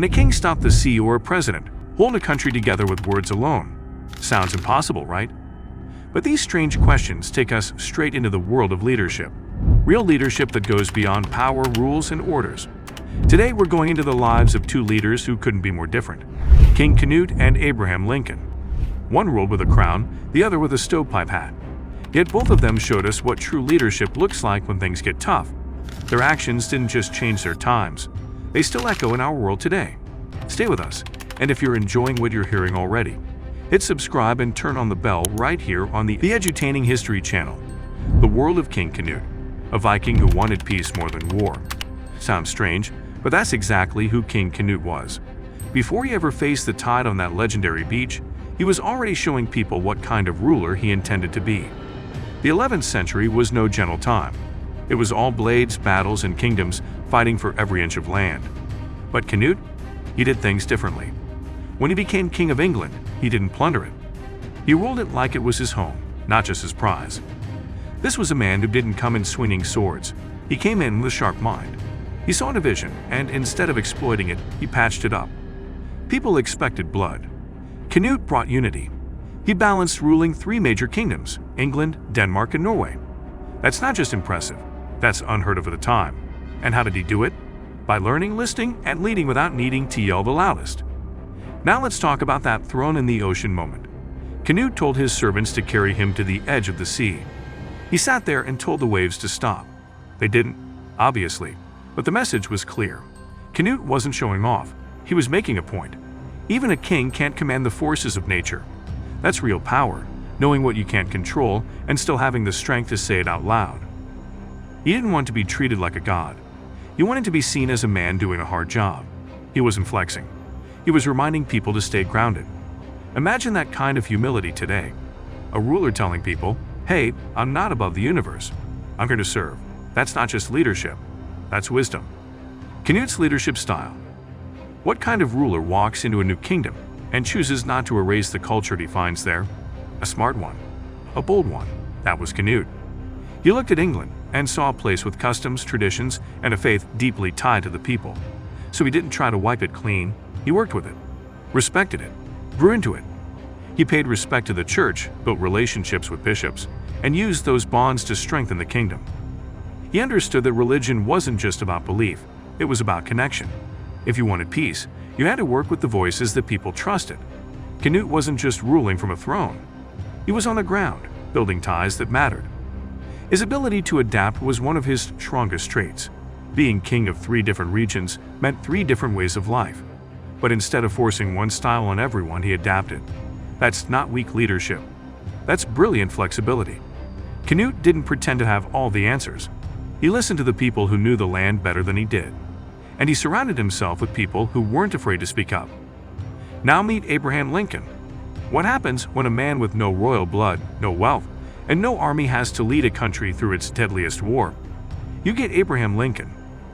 Can a king stop the sea or a president hold a country together with words alone? Sounds impossible, right? But these strange questions take us straight into the world of leadership. Real leadership that goes beyond power, rules, and orders. Today we're going into the lives of two leaders who couldn't be more different. King Canute and Abraham Lincoln. One ruled with a crown, the other with a stovepipe hat. Yet both of them showed us what true leadership looks like when things get tough. Their actions didn't just change their times. They still echo in our world today. Stay with us, and if you're enjoying what you're hearing already, hit subscribe and turn on the bell right here on the Edutaining History channel. The world of King Canute, a Viking who wanted peace more than war. Sounds strange, but that's exactly who King Canute was. Before he ever faced the tide on that legendary beach, he was already showing people what kind of ruler he intended to be. The 11th century was no gentle time. It was all blades, battles, and kingdoms fighting for every inch of land. But Canute, he did things differently. When he became King of England, he didn't plunder it. He ruled it like it was his home, not just his prize. This was a man who didn't come in swinging swords. He came in with a sharp mind. He saw a division, and instead of exploiting it, he patched it up. People expected blood. Canute brought unity. He balanced ruling three major kingdoms, England, Denmark, and Norway. That's not just impressive, that's unheard of at the time. And how did he do it? By learning, listening, and leading without needing to yell the loudest. Now let's talk about that throne in the ocean moment. Canute told his servants to carry him to the edge of the sea. He sat there and told the waves to stop. They didn't, obviously, but the message was clear. Canute wasn't showing off. He was making a point. Even a king can't command the forces of nature. That's real power, knowing what you can't control and still having the strength to say it out loud. He didn't want to be treated like a god. He wanted to be seen as a man doing a hard job. He wasn't flexing. He was reminding people to stay grounded. Imagine that kind of humility today. A ruler telling people, hey, I'm not above the universe. I'm here to serve. That's not just leadership. That's wisdom. Canute's leadership style. What kind of ruler walks into a new kingdom and chooses not to erase the culture he finds there? A smart one. A bold one. That was Canute. He looked at England and saw a place with customs, traditions, and a faith deeply tied to the people. So he didn't try to wipe it clean. He worked with it, respected it, grew into it. He paid respect to the church, built relationships with bishops, and used those bonds to strengthen the kingdom. He understood that religion wasn't just about belief, it was about connection. If you wanted peace, you had to work with the voices that people trusted. Canute wasn't just ruling from a throne. He was on the ground, building ties that mattered. His ability to adapt was one of his strongest traits. Being king of three different regions meant three different ways of life. But instead of forcing one style on everyone, he adapted. That's not weak leadership. That's brilliant flexibility. Canute didn't pretend to have all the answers. He listened to the people who knew the land better than he did. And he surrounded himself with people who weren't afraid to speak up. Now meet Abraham Lincoln. What happens when a man with no royal blood, no wealth, and no army has to lead a country through its deadliest war? You get Abraham Lincoln.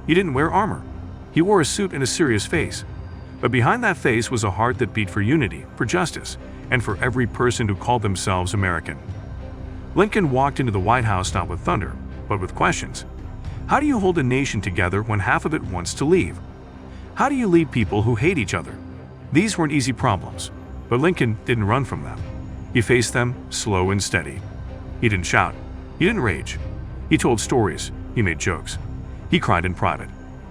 He didn't wear armor. He wore a suit and a serious face. But behind that face was a heart that beat for unity, for justice, and for every person who called themselves American. Lincoln walked into the White House not with thunder, but with questions. How do you hold a nation together when half of it wants to leave? How do you lead people who hate each other? These weren't easy problems, but Lincoln didn't run from them. He faced them slow and steady. He didn't shout. He didn't rage. He told stories. He made jokes. He cried in private.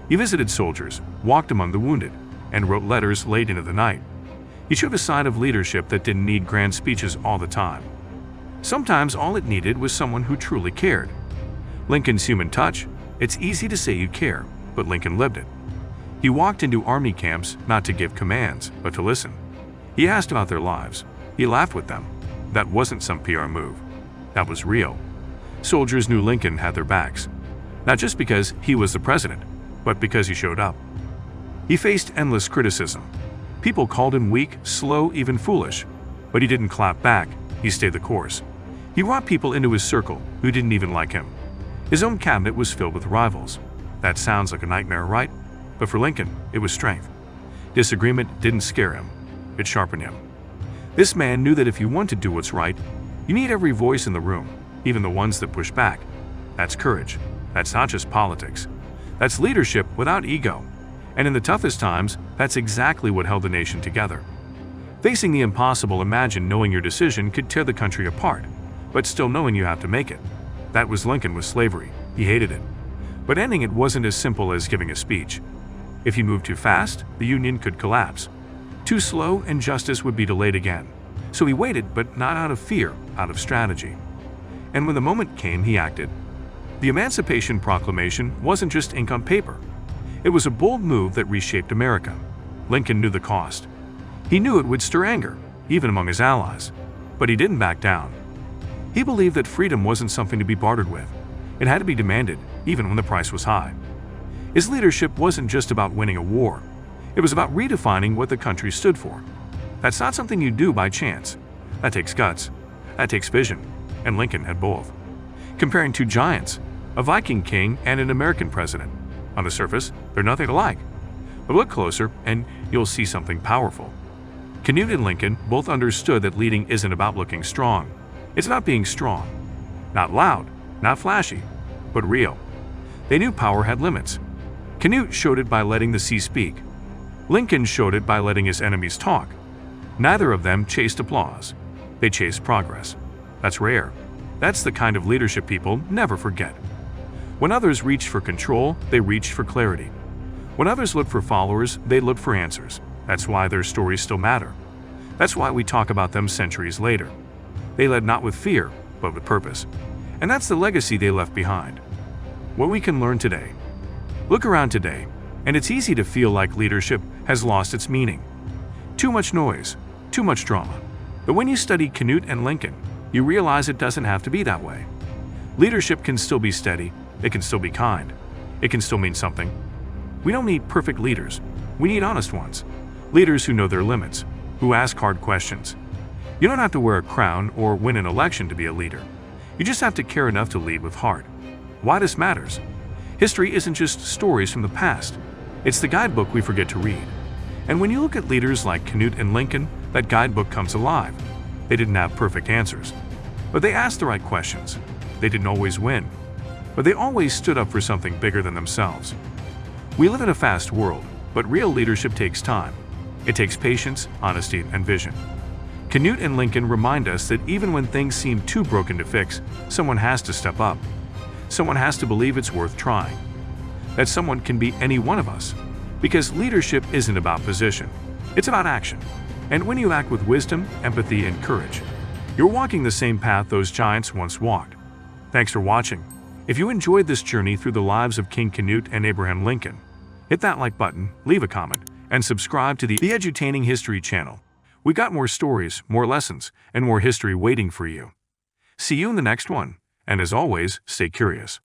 He visited soldiers, walked among the wounded, and wrote letters late into the night. He showed a side of leadership that didn't need grand speeches all the time. Sometimes all it needed was someone who truly cared. Lincoln's human touch. It's easy to say you care, but Lincoln lived it. He walked into army camps not to give commands, but to listen. He asked about their lives. He laughed with them. That wasn't some PR move. That was real. Soldiers knew Lincoln had their backs. Not just because he was the president, but because he showed up. He faced endless criticism. People called him weak, slow, even foolish. But he didn't clap back. He stayed the course. He brought people into his circle who didn't even like him. His own cabinet was filled with rivals. That sounds like a nightmare, right? But for Lincoln, it was strength. Disagreement didn't scare him. It sharpened him. This man knew that if you want to do what's right, you need every voice in the room, even the ones that push back. That's courage. That's not just politics. That's leadership without ego. And in the toughest times, that's exactly what held the nation together. Facing the impossible, imagine knowing your decision could tear the country apart, but still knowing you have to make it. That was Lincoln with slavery. He hated it. But ending it wasn't as simple as giving a speech. If he moved too fast, the Union could collapse. Too slow, and justice would be delayed again. So he waited, but not out of fear, out of strategy. And when the moment came, he acted. The Emancipation Proclamation wasn't just ink on paper. It was a bold move that reshaped America. Lincoln knew the cost. He knew it would stir anger, even among his allies. But he didn't back down. He believed that freedom wasn't something to be bartered with. It had to be demanded, even when the price was high. His leadership wasn't just about winning a war. It was about redefining what the country stood for. That's not something you do by chance. That takes guts. That takes vision. And Lincoln had both. Comparing two giants, a Viking king and an American president. On the surface, they're nothing alike. But look closer, and you'll see something powerful. Canute and Lincoln both understood that leading isn't about looking strong. It's about being strong. Not loud, not flashy, but real. They knew power had limits. Canute showed it by letting the sea speak. Lincoln showed it by letting his enemies talk. Neither of them chased applause. They chased progress. That's rare. That's the kind of leadership people never forget. When others reached for control, they reached for clarity. When others looked for followers, they looked for answers. That's why their stories still matter. That's why we talk about them centuries later. They led not with fear, but with purpose. And that's the legacy they left behind. What we can learn today. Look around today, and it's easy to feel like leadership has lost its meaning. Too much noise, too much drama. But when you study Canute and Lincoln, you realize it doesn't have to be that way. Leadership can still be steady, it can still be kind, it can still mean something. We don't need perfect leaders, we need honest ones. Leaders who know their limits, who ask hard questions. You don't have to wear a crown or win an election to be a leader. You just have to care enough to lead with heart. Why this matters? History isn't just stories from the past. It's the guidebook we forget to read. And when you look at leaders like Canute and Lincoln, that guidebook comes alive. They didn't have perfect answers, but they asked the right questions. They didn't always win, but they always stood up for something bigger than themselves. We live in a fast world, but real leadership takes time. It takes patience, honesty, and vision. Canute and Lincoln remind us that even when things seem too broken to fix, someone has to step up. Someone has to believe it's worth trying. That someone can be any one of us. Because leadership isn't about position. It's about action. And when you act with wisdom, empathy, and courage, you're walking the same path those giants once walked. Thanks for watching. If you enjoyed this journey through the lives of King Canute and Abraham Lincoln, hit that like button, leave a comment, and subscribe to the Edutaining History channel. We got more stories, more lessons, and more history waiting for you. See you in the next one, and as always, stay curious.